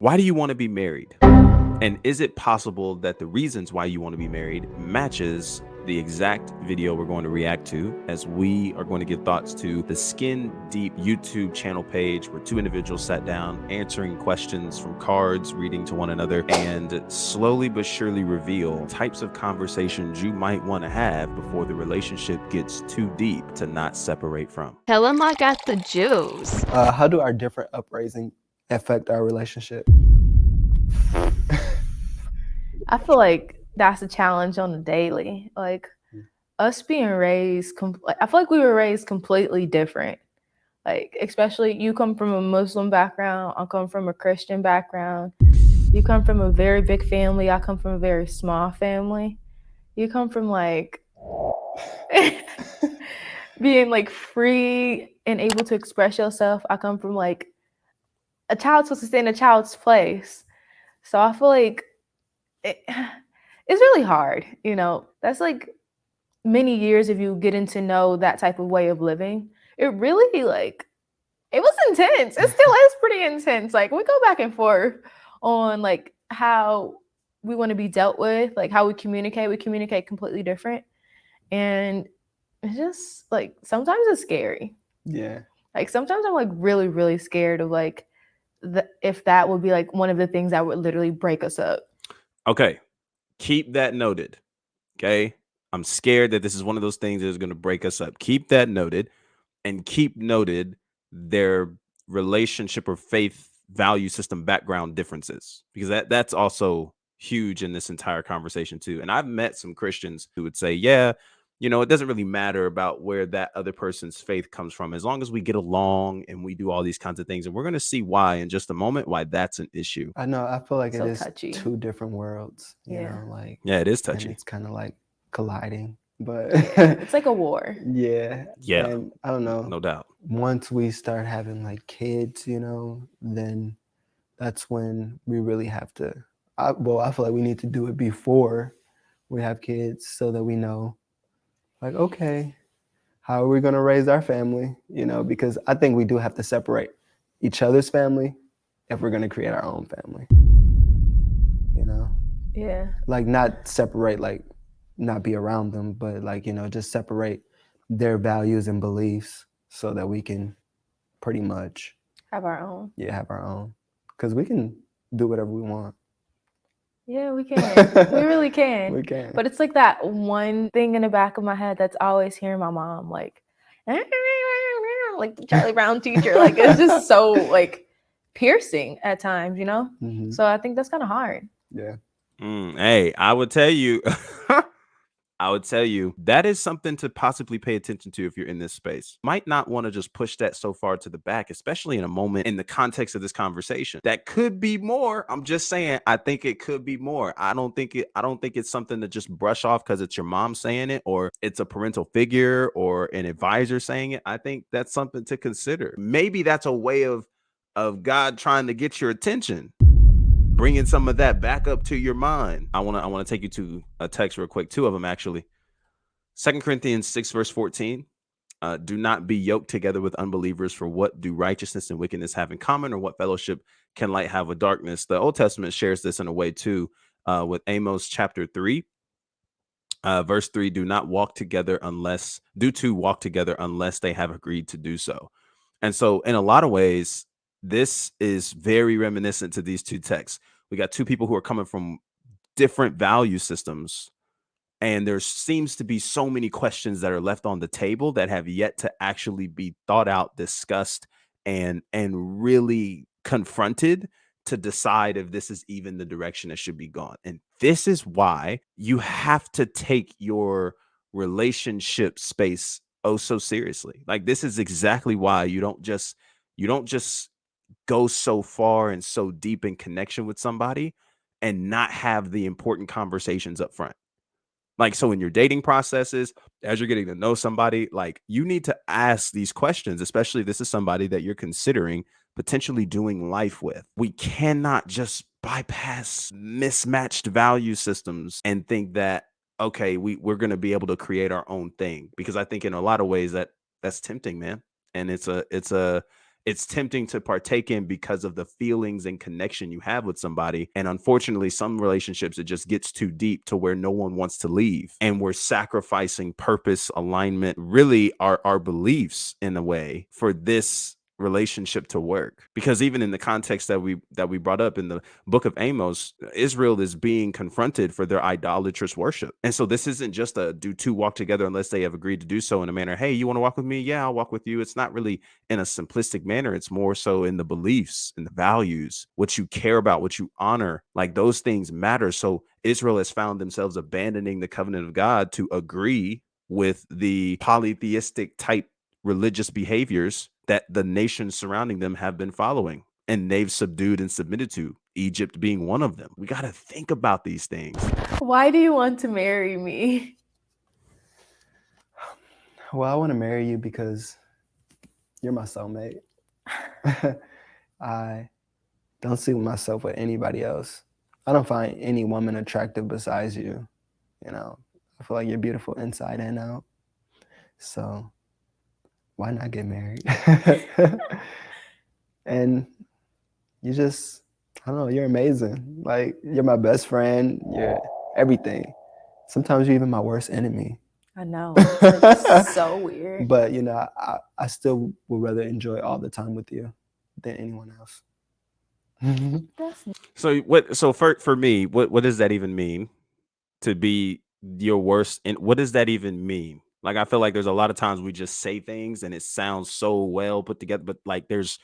Why do you want to be married? And is it possible that the reasons why you want to be married matches the exact video we're going to react to, as we are going to give thoughts to the Skin Deep YouTube channel page where two individuals sat down answering questions from cards, reading to one another, and slowly but surely reveal types of conversations you might want to have before the relationship gets too deep to not separate from. Helen got the juice. How do our different uprising affect our relationship? I feel like that's a challenge on the daily. Like us being raised, I feel like we were raised completely different. Like, especially you come from a Muslim background, I come from a Christian background. You come from a very big family, I come from a very small family. You come from like being like free and able to express yourself. I come from like a child's supposed to stay in a child's place. So I feel like it's really hard, you know. That's like many years of you getting to know that type of way of living. It really like it was intense. It still is pretty intense. Like we go back and forth on like how we want to be dealt with, like how we communicate. We communicate completely different. And it's just like sometimes it's scary. Yeah. Like sometimes I'm like really, really scared of like if that would be like one of the things that would literally break us up. Okay, keep that noted. Okay, I'm scared that this is one of those things that is going to break us up. Keep that noted, and keep noted their relationship or faith value system background differences, because that's also huge in this entire conversation too. And I've met some Christians who would say, yeah, you know, it doesn't really matter about where that other person's faith comes from, as long as we get along and we do all these kinds of things. And we're going to see why in just a moment, why that's an issue. I know. I feel like So it is touchy. two different worlds. You Yeah. know, like Yeah, it is and touchy. it's kind of like colliding, but It's like a war. yeah. Yeah, And I don't know. no doubt. Once we start having like kids, you know, then that's when we really have to. I feel like we need to do it before we have kids, so that we know, like, okay, how are we going to raise our family? You know, because I think we do have to separate each other's family if we're going to create our own family. You know, Yeah. like not separate, like not be around them, but like, you know, just separate their values and beliefs so that we can pretty much Have our own. have our own, because we can do whatever we want. Yeah, we can. We really can. We can. But it's like that one thing in the back of my head that's always hearing my mom like like the Charlie Brown teacher. Like it's just so like piercing at times, you know? Mhm. So I think that's kind of hard. Yeah. Hey, I would tell you, that is something to possibly pay attention to if you're in this space. Might not want to just push that so far to the back, especially in a moment in the context of this conversation. That could be more. I'm just saying, I think it could be more. I don't think it's something to just brush off because it's your mom saying it, or it's a parental figure or an advisor saying it. I think that's something to consider. Maybe that's a way of God trying to get your attention, bringing some of that back up to your mind. I want to take you to a text real quick, two of them actually. 2 Corinthians 6 verse 14. Do not be yoked together with unbelievers, for what do righteousness and wickedness have in common, or what fellowship can light have with darkness? The Old Testament shares this in a way too, with Amos chapter 3. Verse 3, do two walk together unless they have agreed to do so. And so in a lot of ways, this is very reminiscent to these two texts. We got two people who are coming from different value systems, and there seems to be so many questions that are left on the table that have yet to actually be thought out, discussed, and really confronted to decide if this is even the direction that should be gone. And this is why you have to take your relationship space oh so seriously. Like, this is exactly why you don't just go so far and so deep in connection with somebody and not have the important conversations up front. Like, so in your dating processes, as you're getting to know somebody, like, you need to ask these questions, especially if this is somebody that you're considering potentially doing life with. We cannot just bypass mismatched value systems and think that, okay, we're going to be able to create our own thing, because I think in a lot of ways that's tempting, man. And it's a It's tempting to partake in because of the feelings and connection you have with somebody. And unfortunately, some relationships, it just gets too deep to where no one wants to leave. And we're sacrificing purpose, alignment, really our beliefs in a way for this relationship to work. Because even in the context that we brought up in the book of Amos, Israel is being confronted for their idolatrous worship. And so this isn't just a do two walk together unless they have agreed to do so in a manner, hey, you want to walk with me? Yeah, I'll walk with you. It's not really in a simplistic manner. It's more so in the beliefs and the values, what you care about, what you honor, like those things matter. So Israel has found themselves abandoning the covenant of God to agree with the polytheistic type religious behaviors that the nations surrounding them have been following and they've subdued and submitted to, Egypt being one of them. We got to think about these things. Why do you want to marry me? Well, I want to marry you because you're my soulmate. I don't see myself with anybody else. I don't find any woman attractive besides you. You know, I feel like you're beautiful inside and out. So why not get married? And you just, I don't know, you're amazing. Like, you're my best friend. You're everything. Sometimes you're even my worst enemy. I know. It's like so weird. But, you know, I still would rather enjoy all the time with you than anyone else. So for me, what does that even mean to be your worst? And what does that even mean? Like, I feel like there's a lot of times we just say things and it sounds so well put together, but like if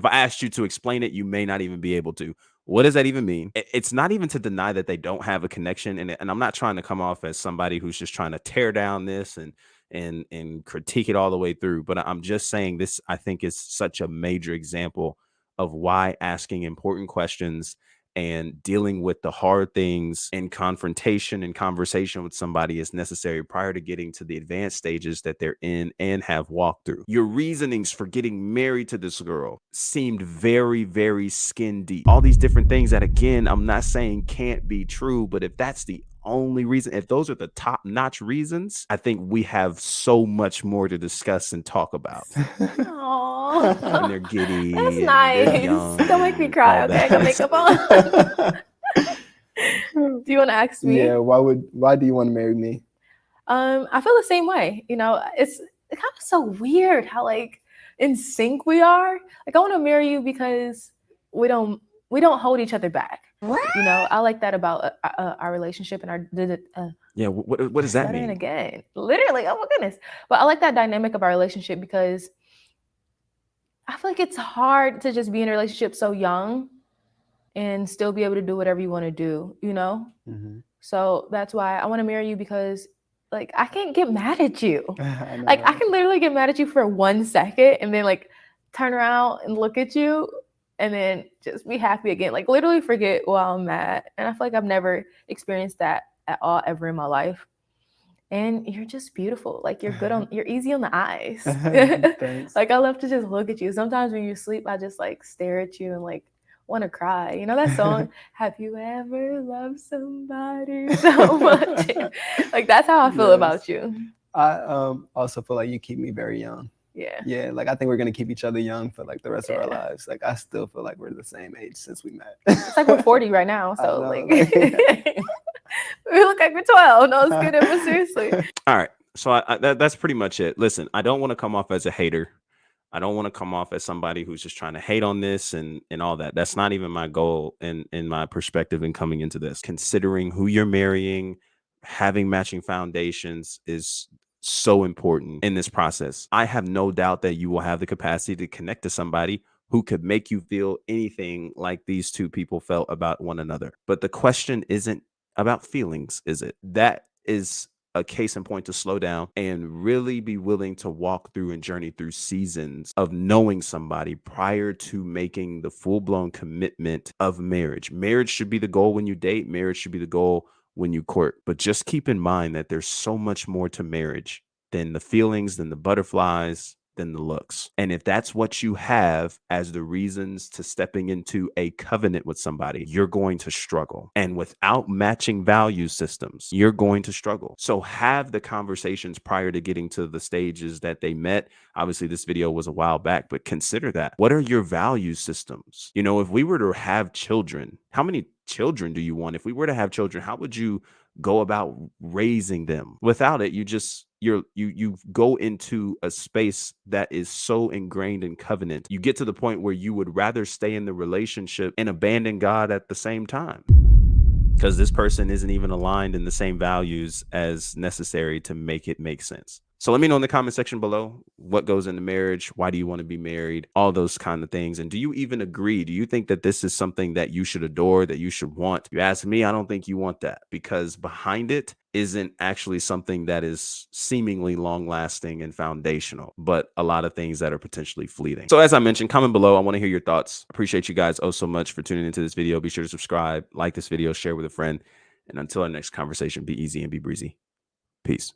I asked you to explain it, you may not even be able to. What does that even mean? It's not even to deny that they don't have a connection. And I'm not trying to come off as somebody who's just trying to tear down this and critique it all the way through. But I'm just saying this, I think, is such a major example of why asking important questions and dealing with the hard things and confrontation and conversation with somebody is necessary prior to getting to the advanced stages that they're in and have walked through. Your reasonings for getting married to this girl seemed very, very skin deep. All these different things that, again, I'm not saying can't be true, but if that's the only reason, if those are the top notch reasons, I think we have so much more to discuss and talk about. Aww. And they're giddy. That's and nice. they're young Don't make me and cry, all okay? that. I got makeup on. Do you want to ask me? Yeah, why do you want to marry me? I feel the same way. You know, it's kind of so weird how like in sync we are. Like, I want to marry you because we don't hold each other back. What? You know, I like that about our relationship and our Yeah, what does that mean? Again, literally, oh my goodness. But I like that dynamic of our relationship because I feel like it's hard to just be in a relationship so young and still be able to do whatever you want to do, you know? Mm-hmm. So that's why I want to marry you, because like I can't get mad at you. I know. Like, I can literally get mad at you for 1 second and then like turn around and look at you and then just be happy again. Like, literally forget while I'm mad. And I feel like I've never experienced that at all ever in my life. And you're just beautiful. Like, you're easy on the eyes. Thanks. Like, I love to just look at you. Sometimes when you sleep, I just like stare at you and like want to cry. You know that song, Have You Ever Loved Somebody So Much? Like, that's how I feel about you. I also feel like you keep me very young. Yeah. Like, I think we're gonna keep each other young for like the rest of our lives. Like, I still feel like we're the same age since we met. It's like we're 40 right now, so know, like we look like we're 12. No, it's good, but seriously. All right, so that's pretty much it. Listen, I don't want to come off as a hater. I don't want to come off as somebody who's just trying to hate on this and all that. That's not even my goal in my perspective in coming into this. Considering who you're marrying, having matching foundations is so important in this process. I have no doubt that you will have the capacity to connect to somebody who could make you feel anything like these two people felt about one another. But the question isn't about feelings, is it? That is a case in point to slow down and really be willing to walk through and journey through seasons of knowing somebody prior to making the full-blown commitment of marriage. Marriage should be the goal when you date. Marriage should be the goal when you court. But just keep in mind that there's so much more to marriage than the feelings, than the butterflies, than the looks. And if that's what you have as the reasons to stepping into a covenant with somebody, you're going to struggle. And without matching value systems, you're going to struggle. So have the conversations prior to getting to the stages that they met. Obviously, this video was a while back, but consider that. What are your value systems? You know, if we were to have children, how many children do you want? If we were to have children, how would you go about raising them? Without it, you go into a space that is so ingrained in covenant. You get to the point where you would rather stay in the relationship and abandon God at the same time, because this person isn't even aligned in the same values as necessary to make it make sense. So let me know in the comment section below what goes into marriage. Why do you want to be married? All those kind of things. And do you even agree? Do you think that this is something that you should adore, that you should want? If you ask me, I don't think you want that, because behind it isn't actually something that is seemingly long lasting and foundational, but a lot of things that are potentially fleeting. So as I mentioned, comment below. I want to hear your thoughts. Appreciate you guys so much for tuning into this video. Be sure to subscribe, like this video, share with a friend. And until our next conversation, be easy and be breezy. Peace.